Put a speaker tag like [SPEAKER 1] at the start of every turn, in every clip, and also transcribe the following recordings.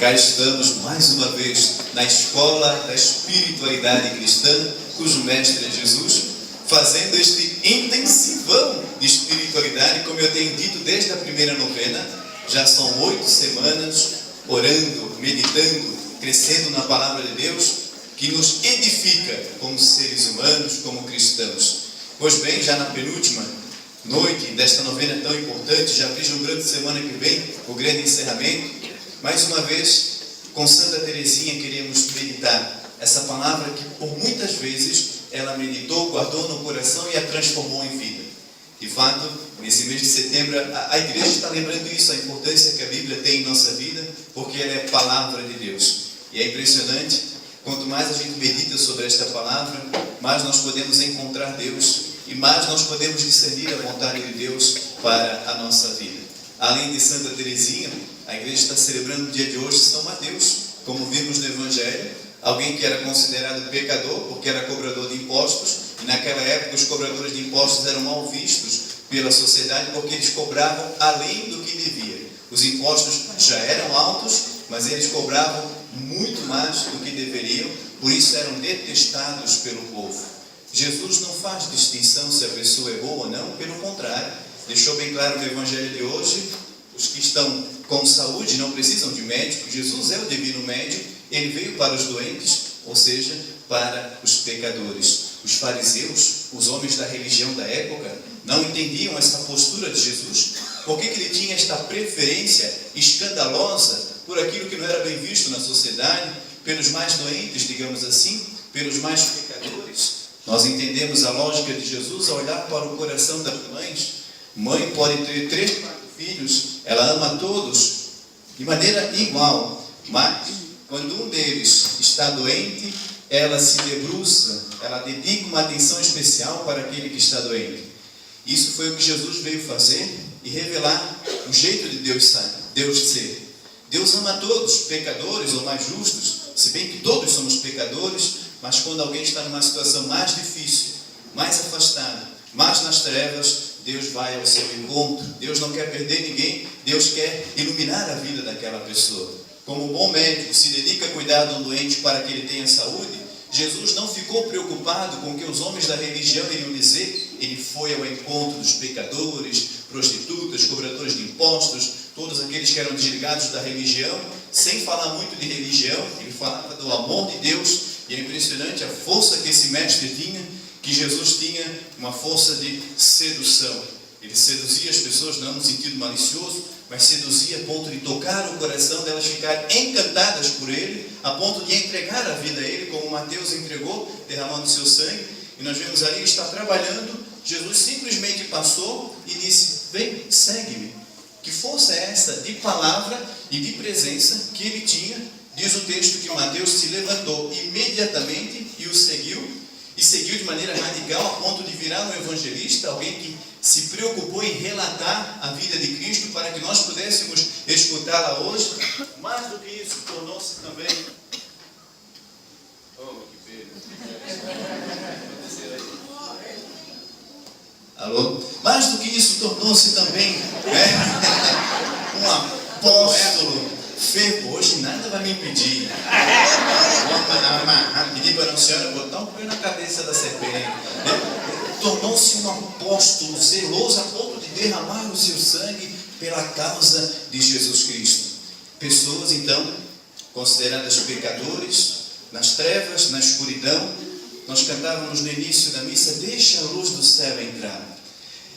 [SPEAKER 1] Cá estamos mais uma vez na escola da espiritualidade cristã, cujo mestre é Jesus, fazendo este intensivão de espiritualidade, como eu tenho dito desde a primeira novena. Já são 8 semanas orando, meditando, crescendo na palavra de Deus, que nos edifica como seres humanos, como cristãos. Pois bem, já na penúltima noite desta novena tão importante, já vislumbrando semana que vem o grande encerramento, mais uma vez, com Santa Teresinha, queremos meditar essa palavra que por muitas vezes ela meditou, guardou no coração e a transformou em vida. De fato, nesse mês de setembro, a igreja está lembrando isso, a importância que a Bíblia tem em nossa vida, porque ela é palavra de Deus. E é impressionante, quanto mais a gente medita sobre esta palavra, mais nós podemos encontrar Deus e mais nós podemos discernir a vontade de Deus para a nossa vida. Além de Santa Teresinha, a igreja está celebrando no dia de hoje São Mateus, como vimos no Evangelho, alguém que era considerado pecador porque era cobrador de impostos, e naquela época os cobradores de impostos eram mal vistos pela sociedade porque eles cobravam além do que devia. Os impostos já eram altos, mas eles cobravam muito mais do que deveriam, por isso eram detestados pelo povo. Jesus não faz distinção se a pessoa é boa ou não, pelo contrário, deixou bem claro no Evangelho de hoje, os que estão com saúde não precisam de médico, Jesus é o divino médico, ele veio para os doentes, ou seja, para os pecadores. Os fariseus, os homens da religião da época, não entendiam essa postura de Jesus. Por que ele tinha esta preferência escandalosa por aquilo que não era bem visto na sociedade, pelos mais doentes, digamos assim, pelos mais pecadores? Nós entendemos a lógica de Jesus ao olhar para o coração das mães. Mãe pode ter 3, 4 filhos, ela ama todos de maneira igual, mas quando um deles está doente, ela se debruça, ela dedica uma atenção especial para aquele que está doente. Isso foi o que Jesus veio fazer e revelar o jeito de Deus ser. Deus ama todos, pecadores ou mais justos, se bem que todos somos pecadores, mas quando alguém está numa situação mais difícil, mais afastado, mais nas trevas, Deus vai ao seu encontro. Deus não quer perder ninguém, Deus quer iluminar a vida daquela pessoa. Como um bom médico se dedica a cuidar de um doente para que ele tenha saúde, Jesus não ficou preocupado com o que os homens da religião iriam dizer. Ele foi ao encontro dos pecadores, prostitutas, cobradores de impostos, todos aqueles que eram desligados da religião, sem falar muito de religião. Ele falava do amor de Deus, e é impressionante a força que esse mestre tinha, que Jesus tinha uma força de sedução. Ele seduzia as pessoas, não no sentido malicioso, mas seduzia a ponto de tocar o coração delas, ficarem encantadas por ele, a ponto de entregar a vida a ele, como Mateus entregou, derramando seu sangue. E nós vemos ali, ele está trabalhando, Jesus simplesmente passou e disse: vem, segue-me. Que força é essa de palavra e de presença que ele tinha? Diz o texto que Mateus se levantou imediatamente e o seguiu, e seguiu de maneira radical, a ponto de virar um evangelista, alguém que se preocupou em relatar a vida de Cristo para que nós pudéssemos escutá-la hoje. Mais do que isso, tornou-se também... Oh, que pena. Alô? Mais do que isso, tornou-se também um apóstolo. Hoje nada vai me impedir. Pedir para a senhora botar um pé na cabeça da serpente. Tornou-se um apóstolo zeloso a ponto de derramar o seu sangue pela causa de Jesus Cristo. Pessoas, então, consideradas pecadores, nas trevas, na escuridão. Nós cantávamos no início da missa: deixa a luz do céu entrar.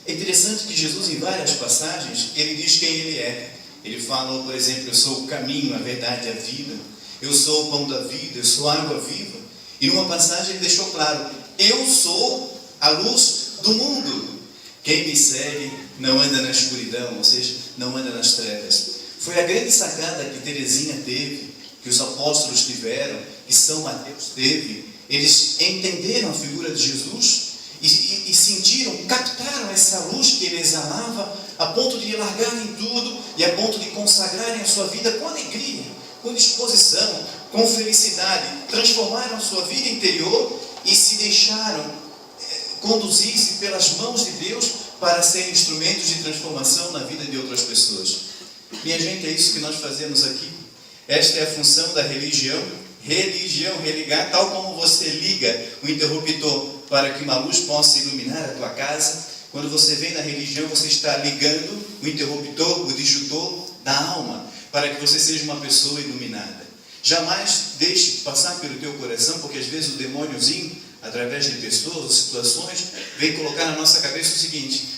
[SPEAKER 1] É interessante que Jesus, em várias passagens, ele diz quem ele é. Ele fala, por exemplo: eu sou o caminho, a verdade e a vida. Eu sou o pão da vida, eu sou a água viva. E numa passagem ele deixou claro: eu sou a luz do mundo. Quem me segue não anda na escuridão, ou seja, não anda nas trevas. Foi a grande sacada que Teresinha teve, que os apóstolos tiveram, que São Mateus teve. Eles entenderam a figura de Jesus e sentiram, captaram essa luz que ele exalava, a ponto de largarem tudo e a ponto de consagrarem a sua vida com alegria, com disposição, com felicidade. Transformaram a sua vida interior e se deixaram conduzir-se pelas mãos de Deus para serem instrumentos de transformação na vida de outras pessoas. Minha gente, é isso que nós fazemos aqui. Esta é a função da religião. Religião, religar, tal como você liga o interruptor para que uma luz possa iluminar a tua casa. Quando você vem na religião, você está ligando o interruptor, o disjuntor da alma, para que você seja uma pessoa iluminada. Jamais deixe passar pelo teu coração, porque às vezes o demôniozinho, através de pessoas ou situações, vem colocar na nossa cabeça o seguinte: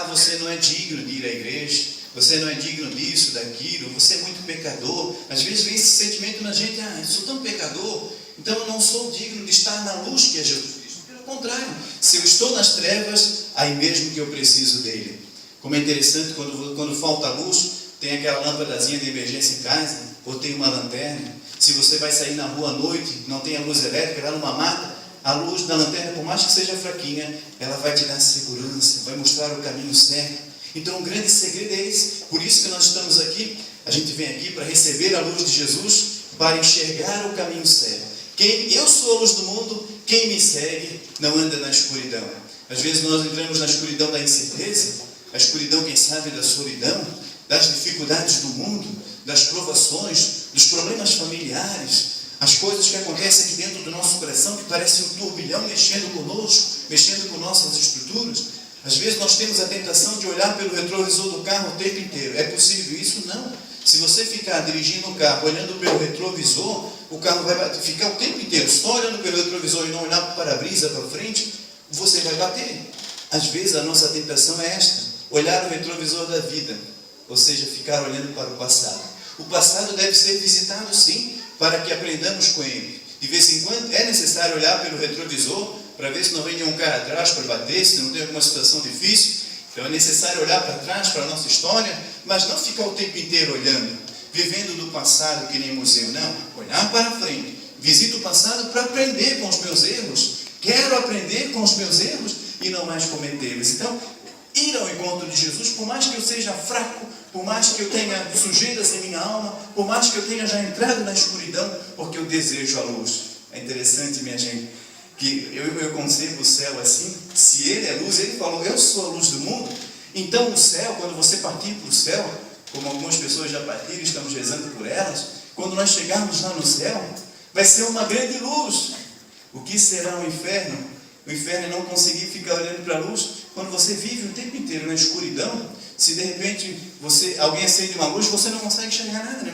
[SPEAKER 1] você não é digno de ir à igreja, você não é digno disso, daquilo, você é muito pecador. Às vezes vem esse sentimento na gente: eu sou tão pecador, então eu não sou digno de estar na luz que é Jesus Cristo. Pelo contrário, se eu estou nas trevas, aí mesmo que eu preciso dele. Como é interessante, quando falta luz, tem aquela lâmpadazinha de emergência em casa, ou tem uma lanterna. Se você vai sair na rua à noite, não tem a luz elétrica, vai numa mata, a luz da lanterna, por mais que seja fraquinha, ela vai te dar segurança, vai mostrar o caminho certo. Então o grande segredo é esse. Por isso que nós estamos aqui. A gente vem aqui para receber a luz de Jesus, para enxergar o caminho certo. Eu sou a luz do mundo, quem me segue não anda na escuridão. Às vezes nós entramos na escuridão da incerteza, a escuridão, quem sabe, da solidão, das dificuldades do mundo, das provações, dos problemas familiares, as coisas que acontecem aqui dentro do nosso coração, que parecem um turbilhão mexendo conosco, mexendo com nossas estruturas. Às vezes nós temos a tentação de olhar pelo retrovisor do carro o tempo inteiro. É possível isso? Não. Se você ficar dirigindo o carro olhando pelo retrovisor, o carro vai ficar o tempo inteiro só olhando pelo retrovisor e não olhar para o para-brisa, para frente, você vai bater. Às vezes a nossa tentação é esta: olhar o retrovisor da vida, ou seja, ficar olhando para o passado. O passado deve ser visitado, sim, para que aprendamos com ele. De vez em quando é necessário olhar pelo retrovisor para ver se não vem nenhum cara atrás para bater, se não tem alguma situação difícil. Então é necessário olhar para trás, para a nossa história, mas não ficar o tempo inteiro olhando, vivendo do passado que nem museu. Não, olhar para frente. Visito o passado para aprender com os meus erros. Quero aprender com os meus erros e não mais cometê-los. Então, ir ao encontro de Jesus, por mais que eu seja fraco, por mais que eu tenha sujeiras em minha alma, por mais que eu tenha já entrado na escuridão, porque eu desejo a luz. É interessante, minha gente, que eu concebo o céu assim. Se ele é luz, ele falou: eu sou a luz do mundo. Então o céu, quando você partir para o céu, como algumas pessoas já partiram, estamos rezando por elas, quando nós chegarmos lá no céu, vai ser uma grande luz. O que será o inferno? O inferno é não conseguir ficar olhando para a luz. Quando você vive o tempo inteiro na escuridão, se de repente alguém acende uma luz, você não consegue enxergar nada, né?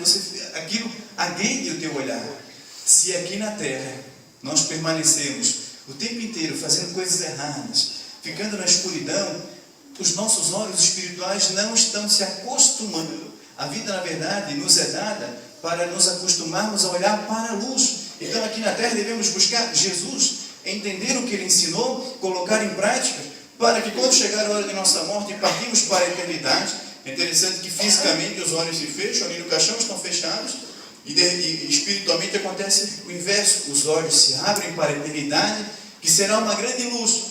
[SPEAKER 1] Aquilo agride o teu olhar. Se aqui na terra nós permanecemos o tempo inteiro fazendo coisas erradas, ficando na escuridão, os nossos olhos espirituais não estão se acostumando. A vida, na verdade, nos é dada para nos acostumarmos a olhar para a luz. Então aqui na terra devemos buscar Jesus, entender o que ele ensinou, colocar em prática, para que quando chegar a hora de nossa morte e partirmos para a eternidade, é interessante que fisicamente os olhos se fecham, ali no caixão estão fechados, e espiritualmente acontece o inverso: os olhos se abrem para a eternidade, que será uma grande luz.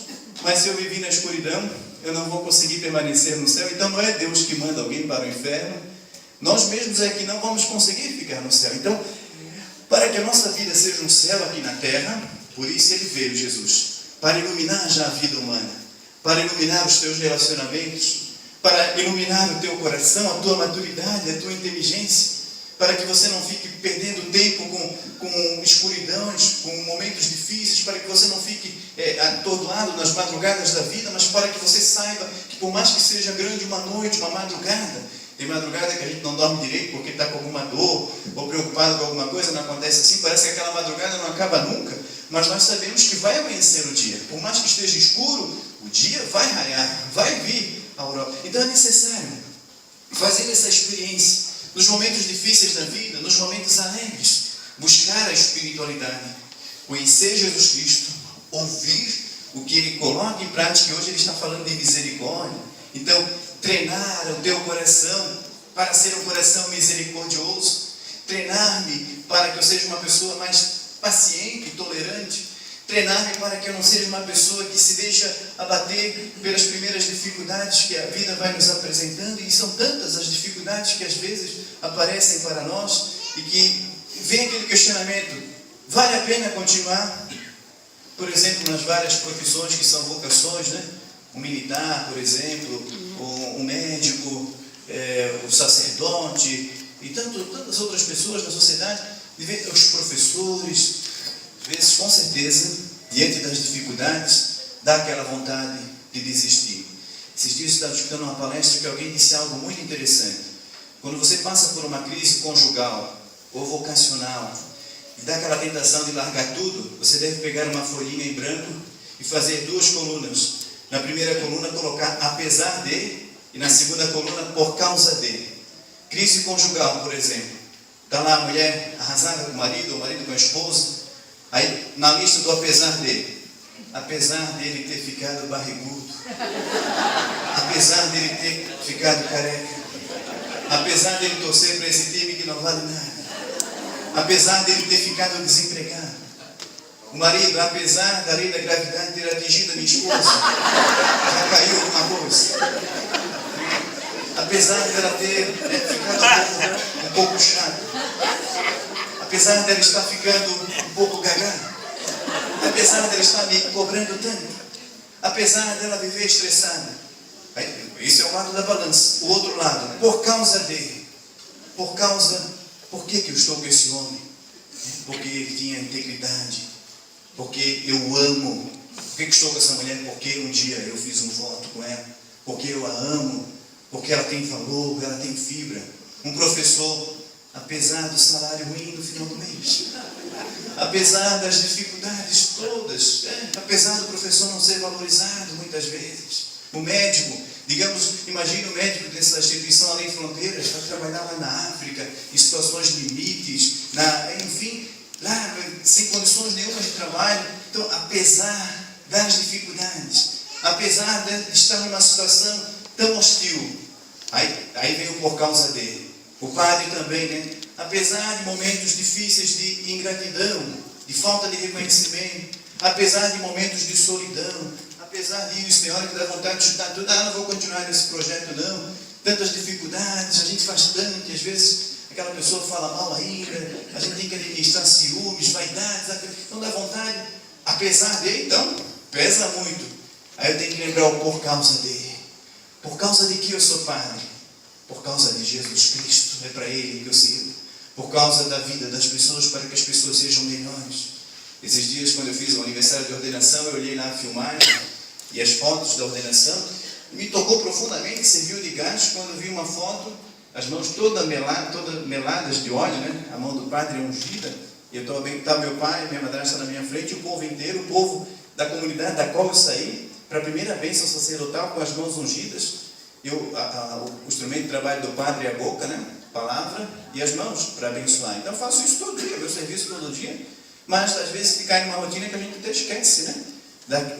[SPEAKER 1] Mas se eu vivi na escuridão, eu não vou conseguir permanecer no céu. Então não é Deus que manda alguém para o inferno, nós mesmos é que não vamos conseguir ficar no céu. Então, para que a nossa vida seja um céu aqui na terra, por isso ele veio, Jesus, para iluminar já a vida humana, para iluminar os teus relacionamentos, para iluminar o teu coração, a tua maturidade, a tua inteligência, para que você não fique perdendo tempo com escuridões, com momentos difíceis, para que você não fique atordoado nas madrugadas da vida, mas para que você saiba que, por mais que seja grande uma noite, uma madrugada, tem madrugada que a gente não dorme direito porque está com alguma dor ou preocupado com alguma coisa, não acontece assim, parece que aquela madrugada não acaba nunca, mas nós sabemos que vai amanhecer o dia. Por mais que esteja escuro, o dia vai raiar, vai vir a aurora. Então é necessário fazer essa experiência nos momentos difíceis da vida, nos momentos alegres, buscar a espiritualidade, conhecer Jesus Cristo, ouvir o que ele coloca em prática. Hoje ele está falando de misericórdia. Então, treinar o teu coração para ser um coração misericordioso, treinar-me para que eu seja uma pessoa mais paciente, tolerante, treinar-me para que eu não seja uma pessoa que se deixa abater pelas primeiras dificuldades que a vida vai nos apresentando. E são tantas as dificuldades que às vezes aparecem para nós e que vem aquele questionamento: vale a pena continuar? Por exemplo, nas várias profissões que são vocações, né? Um militar, por exemplo, um médico, o sacerdote,
[SPEAKER 2] e tantas outras pessoas na sociedade, os professores, às vezes, com certeza, diante das dificuldades, dá aquela vontade de desistir. Esses dias eu estava escutando uma palestra que alguém disse algo muito interessante. Quando você passa por uma crise conjugal ou vocacional, e dá aquela tentação de largar tudo, você deve pegar uma folhinha em branco e fazer 2 colunas. Na primeira coluna colocar apesar de, e na segunda coluna por causa de. Crise conjugal, por exemplo. Está lá a mulher arrasada com o marido, ou o marido com a esposa. Aí na lista do apesar dele ter ficado barrigudo, apesar dele ter ficado careca, apesar dele torcer para esse time que não vale nada, apesar dele ter ficado desempregado, o marido, apesar da lei da gravidade ter atingido a minha esposa, já caiu alguma coisa, apesar dela ter ficado um pouco chato, apesar dela estar ficando um pouco gaga, apesar dela estar me cobrando tanto, apesar dela viver estressada. Isso é um lado da balança. O outro lado, por que eu estou com esse homem? Porque ele tinha integridade, porque eu amo. Por que estou com essa mulher? Porque um dia eu fiz um voto com ela, porque eu a amo, porque ela tem valor, ela tem fibra. Um professor, apesar do salário ruim no final do mês, apesar das dificuldades todas, apesar do professor não ser valorizado muitas vezes, o médico, digamos, imagine o médico dessa instituição Além Fronteiras, para trabalhar lá na África, em situações limites, enfim, lá sem condições nenhuma de trabalho. Então, apesar das dificuldades, apesar de estar numa situação tão hostil, aí vem o por causa dele. O padre também, né? Apesar de momentos difíceis de ingratidão, de falta de reconhecimento, apesar de momentos de solidão, apesar disso, tem hora que dá vontade de chutar tudo, não vou continuar nesse projeto não, tantas dificuldades, a gente faz tanto, e às vezes aquela pessoa fala mal ainda, a gente tem que administrar ciúmes, vaidades, então dá vontade, apesar de, então, pesa muito. Aí eu tenho que lembrar o por causa de. Por causa de que eu sou padre? Por causa de Jesus Cristo, é para Ele que eu sirvo. Por causa da vida das pessoas, para que as pessoas sejam melhores. Esses dias, quando eu fiz o aniversário de ordenação, eu olhei lá a filmagem e as fotos da ordenação, e me tocou profundamente, serviu de gás, quando vi uma foto, as mãos todas meladas de óleo, né? A mão do padre ungida, e está meu pai, minha madrasta na minha frente, e o povo inteiro, o povo da comunidade da qual eu saí, para a primeira bênção sacerdotal, com as mãos ungidas. O instrumento de trabalho do padre é a boca, né? Palavra, e as mãos para abençoar. Então eu faço isso todo dia, meu serviço todo dia, mas às vezes cai numa rotina que a gente até esquece, né?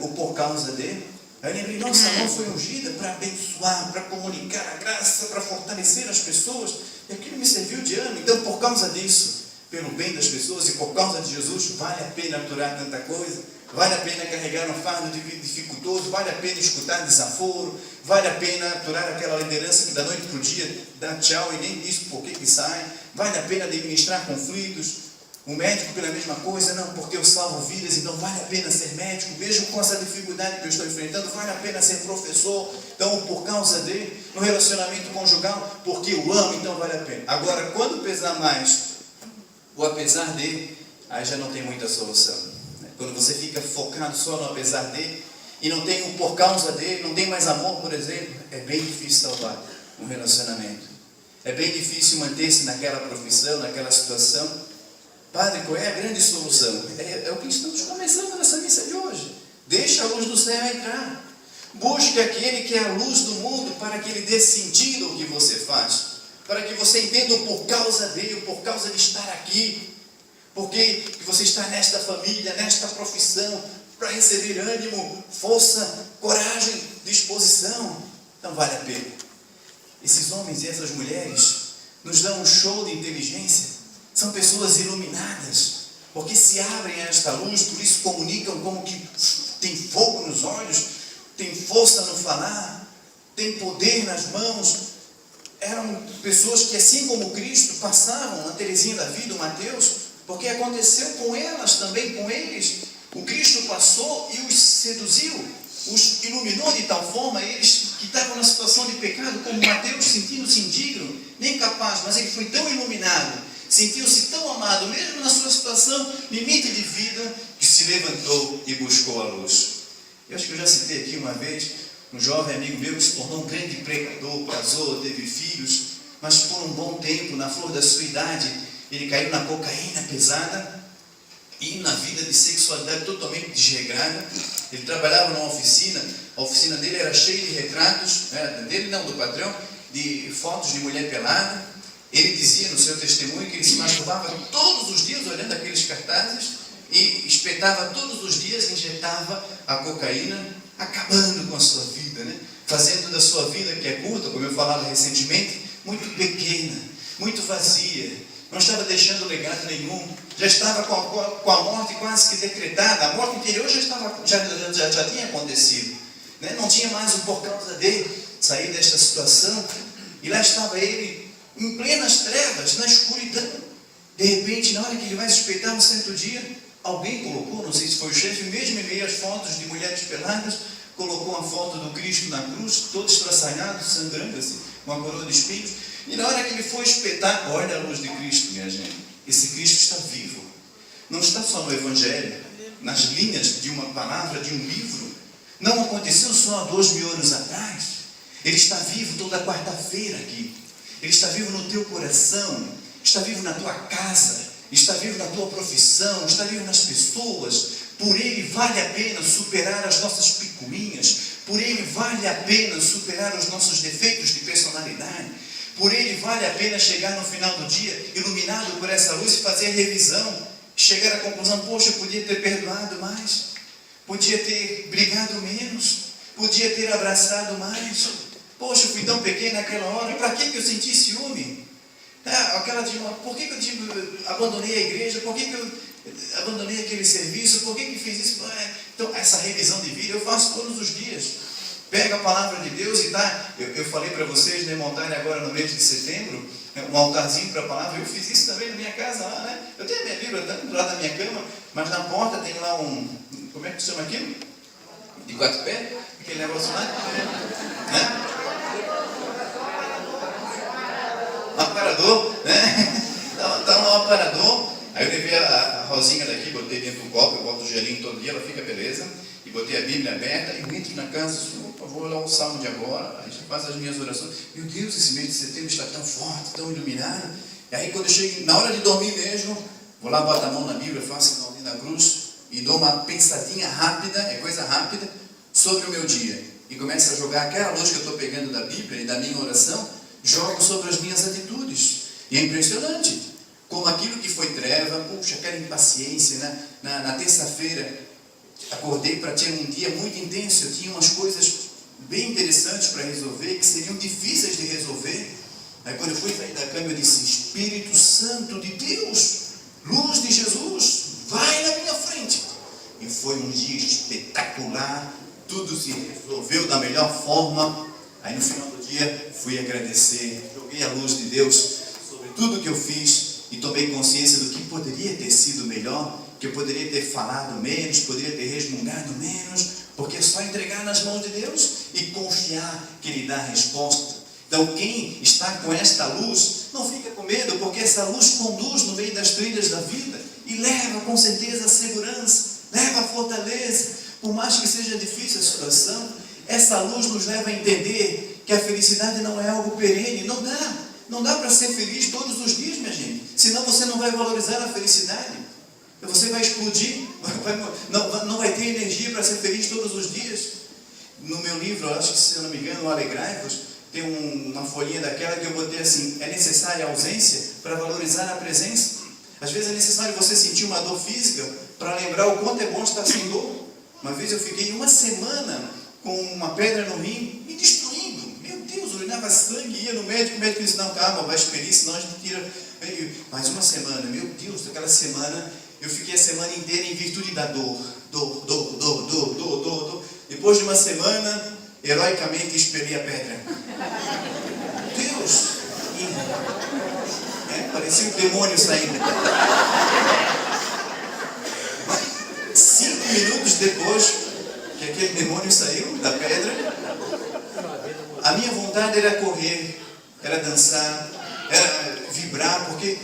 [SPEAKER 2] O por causa dele. Aí eu lembrei, nossa, a mão foi ungida para abençoar, para comunicar a graça, para fortalecer as pessoas, e aquilo me serviu de ano. Então, por causa disso, pelo bem das pessoas e por causa de Jesus, vale a pena aturar tanta coisa, vale a pena carregar um fardo dificultoso, vale a pena escutar desaforo, vale a pena aturar aquela liderança que da noite para o dia dá tchau e nem diz por que sai, vale a pena administrar conflitos. O médico pela mesma coisa, não, porque eu salvo vidas, então vale a pena ser médico, mesmo com essa dificuldade que eu estou enfrentando, vale a pena ser professor, então por causa dele, no relacionamento conjugal, porque eu amo, então vale a pena. Agora, quando pesar mais o apesar dele, aí já não tem muita solução. Quando você fica focado só no apesar dele, e não tem o por causa dele, não tem mais amor, por exemplo, é bem difícil salvar um relacionamento. É bem difícil manter-se naquela profissão, naquela situação. Padre, qual é a grande solução? É o que estamos começando nessa missa de hoje. Deixa a luz do céu entrar. Busque aquele que é a luz do mundo para que ele dê sentido ao que você faz. Para que você entenda o por causa dele, o por causa de estar aqui. Porque você está nesta família, nesta profissão, para receber ânimo, força, coragem, disposição. Então vale a pena. Esses homens e essas mulheres nos dão um show de inteligência. São pessoas iluminadas, porque se abrem a esta luz, por isso comunicam como que tem fogo nos olhos, tem força no falar, tem poder nas mãos. Eram pessoas que, assim como Cristo, passavam, a Teresinha da vida, o Mateus, porque aconteceu com elas também, com eles. O Cristo passou e os seduziu, os iluminou de tal forma, eles que estavam na situação de pecado, como Mateus, sentindo-se indigno, nem capaz, mas ele foi tão iluminado, sentiu-se tão amado, mesmo na sua situação limite de vida, que se levantou e buscou a luz. Eu acho que eu já citei aqui uma vez, um jovem amigo meu que se tornou um grande pregador, casou, teve filhos, mas por um bom tempo, na flor da sua idade, ele caiu na cocaína pesada e na vida de sexualidade totalmente desregrada. Ele trabalhava numa oficina, a oficina dele era cheia de retratos, dele não, do patrão, de fotos de mulher pelada. Ele dizia no seu testemunho que ele se masturbava todos os dias olhando aqueles cartazes e espetava todos os dias, injetava a cocaína, acabando com a sua vida, né? Fazendo da sua vida, que é curta, como eu falava recentemente, muito pequena, muito vazia, não estava deixando legado nenhum, já estava com a morte quase que decretada, a morte interior já tinha acontecido, né? Não tinha mais o por causa dele sair desta situação, e lá estava ele em plenas trevas, na escuridão. De repente, na hora que ele vai suspeitar, um certo dia, alguém colocou, não sei se foi o chefe, mesmo em meio às fotos de mulheres peladas, colocou uma foto do Cristo na cruz, todo estraçalhado, sangrando assim, com uma coroa de espinhos, e na hora que ele foi espetar, olha a luz de Cristo, minha gente, esse Cristo está vivo, não está só no Evangelho, nas linhas de uma palavra, de um livro, não aconteceu só há 2000 anos atrás, ele está vivo toda quarta-feira aqui, ele está vivo no teu coração, está vivo na tua casa, está vivo na tua profissão, está vivo nas pessoas. Por ele vale a pena superar as nossas picuinhas, por ele vale a pena superar os nossos defeitos de personalidade, por ele vale a pena chegar no final do dia, iluminado por essa luz, e fazer a revisão, chegar à conclusão: poxa, eu podia ter perdoado mais, podia ter brigado menos, podia ter abraçado mais, poxa, eu fui tão pequeno naquela hora, para que eu senti ciúme? Por que eu abandonei a igreja? Por que eu abandonei aquele serviço? Por que fiz isso? Então, essa revisão de vida eu faço todos os dias. Pega a palavra de Deus e dá. Eu falei para vocês, né, montarem agora no mês de setembro, um altarzinho para a palavra. Eu fiz isso também na minha casa lá, né? Eu tenho a minha Bíblia do lado da minha cama, mas na porta tem lá como é que se chama aquilo? De 4 pés? Aquele negócio lá? Né? Aparador, né? Tá no aparador. Aí eu levei a Rosinha daqui, botei dentro do copo, eu boto o gelinho todo dia, ela fica beleza. E botei a Bíblia aberta, e eu entro na casa, vou olhar o salmo de agora, a gente faz as minhas orações. Meu Deus, esse mês de setembro está tão forte, tão iluminado. E aí quando eu chego, na hora de dormir mesmo, vou lá, boto a mão na Bíblia, faço sinalzinho na cruz, e dou uma pensadinha rápida, é coisa rápida, sobre o meu dia. E começo a jogar aquela luz que eu estou pegando da Bíblia e da minha oração, jogo sobre as minhas atitudes. E é impressionante como aquilo que foi treva, puxa, aquela impaciência, né? Na terça-feira acordei para ter um dia muito intenso, eu tinha umas coisas bem interessantes para resolver, que seriam difíceis de resolver. Aí quando eu fui sair da cama, eu disse: Espírito Santo de Deus, luz de Jesus, vai na minha frente. E foi um dia espetacular, tudo se resolveu da melhor forma. Aí no final do dia fui agradecer, joguei a luz de Deus sobre tudo que eu fiz e tomei consciência do que poderia ter sido melhor, que eu poderia ter falado menos, poderia ter resmungado menos, porque é só entregar nas mãos de Deus e confiar que Ele dá a resposta. Então quem está com esta luz, não fica com medo, porque essa luz conduz no meio das trilhas da vida e leva com certeza a segurança, leva a fortaleza, por mais que seja difícil a situação. Essa luz nos leva a entender que a felicidade não é algo perene, não dá para ser feliz todos os dias, minha gente, senão você não vai valorizar a felicidade, você vai explodir, não vai ter energia para ser feliz todos os dias. No meu livro, acho que, se eu não me engano, o Alegrai-vos, tem uma folhinha daquela que eu botei assim: é necessária a ausência para valorizar a presença. Às vezes é necessário você sentir uma dor física para lembrar o quanto é bom estar sem dor. Uma vez eu fiquei uma semana com uma pedra no rim, me destruindo. Meu Deus, urinava sangue, ia no médico, o médico disse: não, calma, vai expelir, senão a gente tira. Mais uma semana, meu Deus, aquela semana, eu fiquei a semana inteira em virtude da dor. Depois de uma semana, heroicamente expeli a pedra. Deus! Parecia um demônio saindo. 5 minutos depois que aquele demônio saiu da pedra, a minha vontade era correr, era dançar, era vibrar, porque,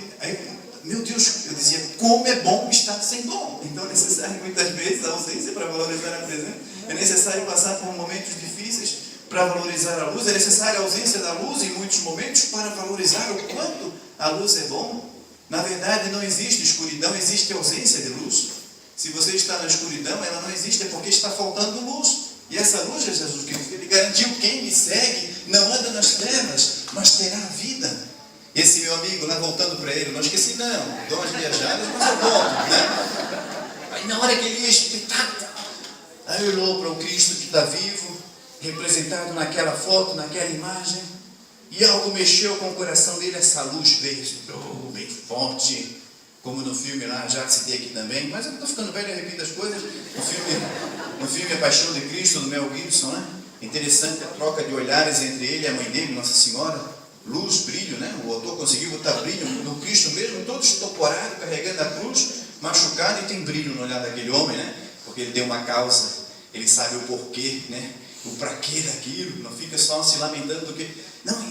[SPEAKER 2] meu Deus, eu dizia, como é bom estar sem dom. Então é necessário muitas vezes a ausência para valorizar a presença, é necessário passar por momentos difíceis para valorizar a luz, é necessária a ausência da luz em muitos momentos para valorizar o quanto a luz é bom. Na verdade não existe escuridão, existe ausência de luz. Se você está na escuridão, ela não existe, é porque está faltando luz. E essa luz é Jesus Cristo. Ele garantiu: quem me segue não anda nas trevas, mas terá vida. Esse meu amigo lá, voltando para ele, não esqueci não, dou umas viajadas, mas eu volto, né? Aí na hora que ele ia explicar, aí olhou para o Cristo que está vivo, representado naquela foto, naquela imagem, e algo mexeu com o coração dele. Essa luz veio bem forte, como no filme lá, já citei aqui também, mas eu estou ficando velho e repito as coisas. No filme A Paixão de Cristo, do Mel Gibson, né? Interessante a troca de olhares entre ele e a mãe dele, Nossa Senhora. Luz, brilho, né? O autor conseguiu botar brilho no Cristo mesmo, todo estoporado, carregando a cruz, machucado, e tem brilho no olhar daquele homem, né? Porque ele deu uma causa, ele sabe o porquê, né? O para quê daquilo, não fica só se lamentando do que... Não,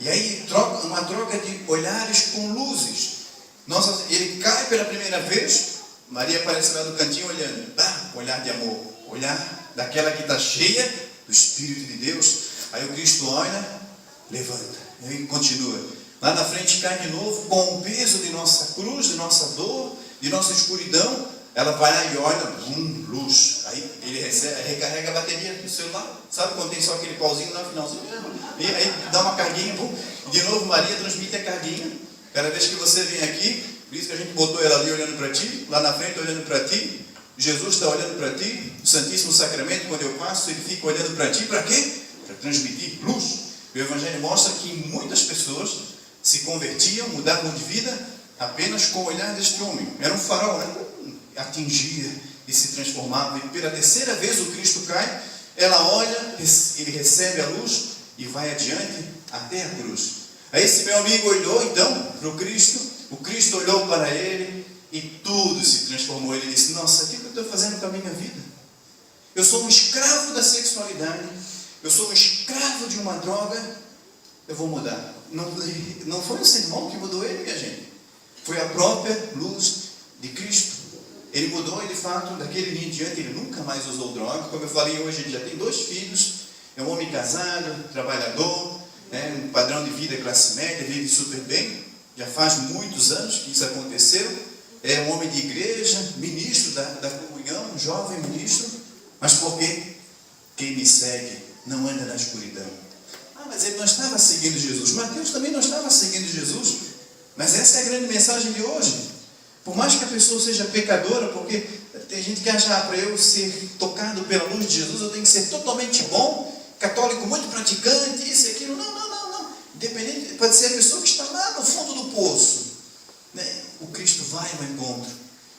[SPEAKER 2] e aí uma troca de olhares com luzes. Nossa, ele cai pela primeira vez, Maria aparece lá do cantinho olhando, olhar de amor, olhar daquela que está cheia do Espírito de Deus. Aí o Cristo olha, levanta, e continua. Lá na frente cai de novo, com o peso de nossa cruz, de nossa dor, de nossa escuridão. Ela vai lá e olha, luz. Aí ele recarrega a bateria do celular. Sabe quando tem só aquele pauzinho lá no finalzinho? E aí dá uma carguinha, de novo Maria transmite a carguinha. Cada vez que você vem aqui, por isso que a gente botou ela ali olhando para ti, lá na frente olhando para ti, Jesus está olhando para ti, o Santíssimo Sacramento, quando eu passo, ele fica olhando para ti, para quê? Para transmitir luz. O Evangelho mostra que muitas pessoas se convertiam, mudavam de vida, apenas com o olhar deste homem. Era um farol, né? Atingia e se transformava. E pela terceira vez o Cristo cai, ela olha, ele recebe a luz e vai adiante até a cruz. Aí esse meu amigo olhou então para o Cristo olhou para ele e tudo se transformou. Ele disse: nossa, o que eu estou fazendo com a minha vida? Eu sou um escravo da sexualidade, eu sou um escravo de uma droga, eu vou mudar. Não foi o sermão que mudou ele, minha gente, foi a própria luz de Cristo. Ele mudou e de fato, daquele dia em diante, ele nunca mais usou droga. Como eu falei, hoje ele já tem 2 filhos, é um homem casado, trabalhador, um padrão de vida classe média, vive super bem, já faz muitos anos que isso aconteceu, é um homem de igreja, ministro da comunhão, um jovem ministro, mas por quê? Quem me segue não anda na escuridão. Mas ele não estava seguindo Jesus, Mateus também não estava seguindo Jesus, mas essa é a grande mensagem de hoje. Por mais que a pessoa seja pecadora, porque tem gente que acha, para eu ser tocado pela luz de Jesus, eu tenho que ser totalmente bom, católico muito praticante, isso e aquilo. Não. Independente, pode ser a pessoa que está lá no fundo do poço, né? O Cristo vai ao encontro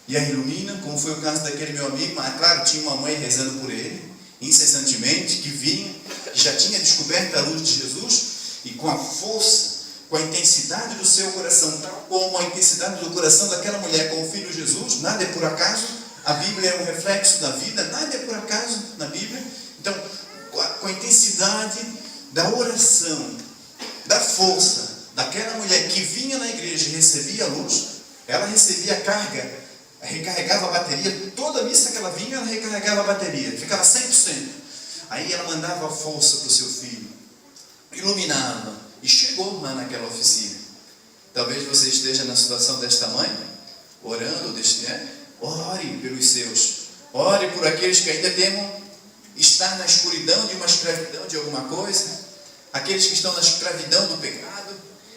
[SPEAKER 2] e a ilumina, como foi o caso daquele meu amigo. Mas claro, tinha uma mãe rezando por ele, incessantemente, que vinha, que já tinha descoberto a luz de Jesus, e com a força, com a intensidade do seu coração, tal como a intensidade do coração daquela mulher com o Filho Jesus. Nada é por acaso, a Bíblia é um reflexo da vida, nada é por acaso na Bíblia. Então, com a intensidade da oração, da força daquela mulher que vinha na igreja e recebia a luz, ela recebia a carga, recarregava a bateria. Toda missa que ela vinha, ela recarregava a bateria, ficava 100%. Aí ela mandava a força para o seu filho, iluminava, e chegou lá naquela oficina. Talvez você esteja na situação desta mãe, orando, ore pelos seus, ore por aqueles que ainda temam estar na escuridão de uma escravidão de alguma coisa, aqueles que estão na escravidão do pecado,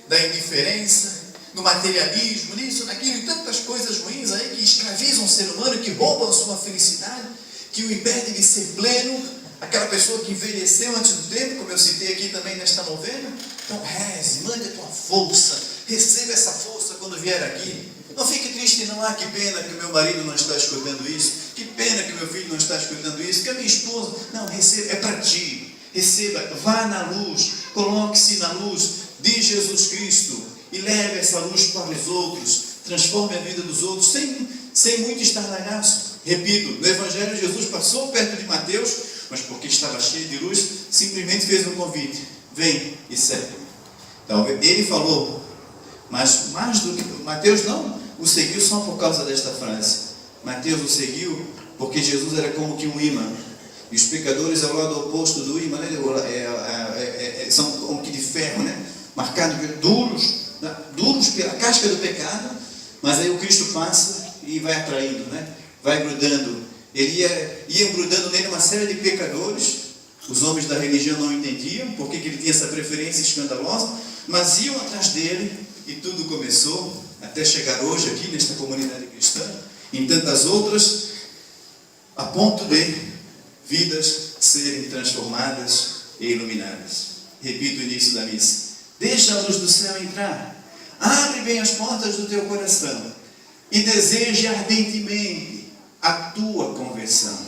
[SPEAKER 2] da indiferença, do materialismo, nisso, naquilo, e tantas coisas ruins aí que escravizam o ser humano, que roubam a sua felicidade, que o impedem de ser pleno, aquela pessoa que envelheceu antes do tempo, como eu citei aqui também nesta novena. Então reze, mande a tua força, receba essa força quando vier aqui. Não fique triste não, que pena que o meu marido não está escutando isso, que pena que o meu filho não está escutando isso, que a minha esposa, não, receba, é para ti. Receba, vá na luz, coloque-se na luz de Jesus Cristo e leve essa luz para os outros, transforme a vida dos outros, sem muito estardalhaço. Repito, no Evangelho Jesus passou perto de Mateus, mas porque estava cheio de luz, simplesmente fez um convite: vem e segue. Então, ele falou Mas mais do que Mateus não o seguiu só por causa desta frase. Mateus o seguiu porque Jesus era como que um imã. E os pecadores ao lado oposto do imã, né? São como que de ferro, né? Marcados, duros pela casca do pecado. Mas aí o Cristo passa e vai atraindo, né? Vai grudando. Ele ia grudando nele uma série de pecadores. Os homens da religião não entendiam porque ele tinha essa preferência escandalosa, mas iam atrás dele e tudo começou até chegar hoje aqui nesta comunidade cristã, em tantas outras, a ponto de vidas serem transformadas e iluminadas. Repito o início da missa. Deixa a luz do céu entrar. Abre bem as portas do teu coração e deseje ardentemente a tua conversão.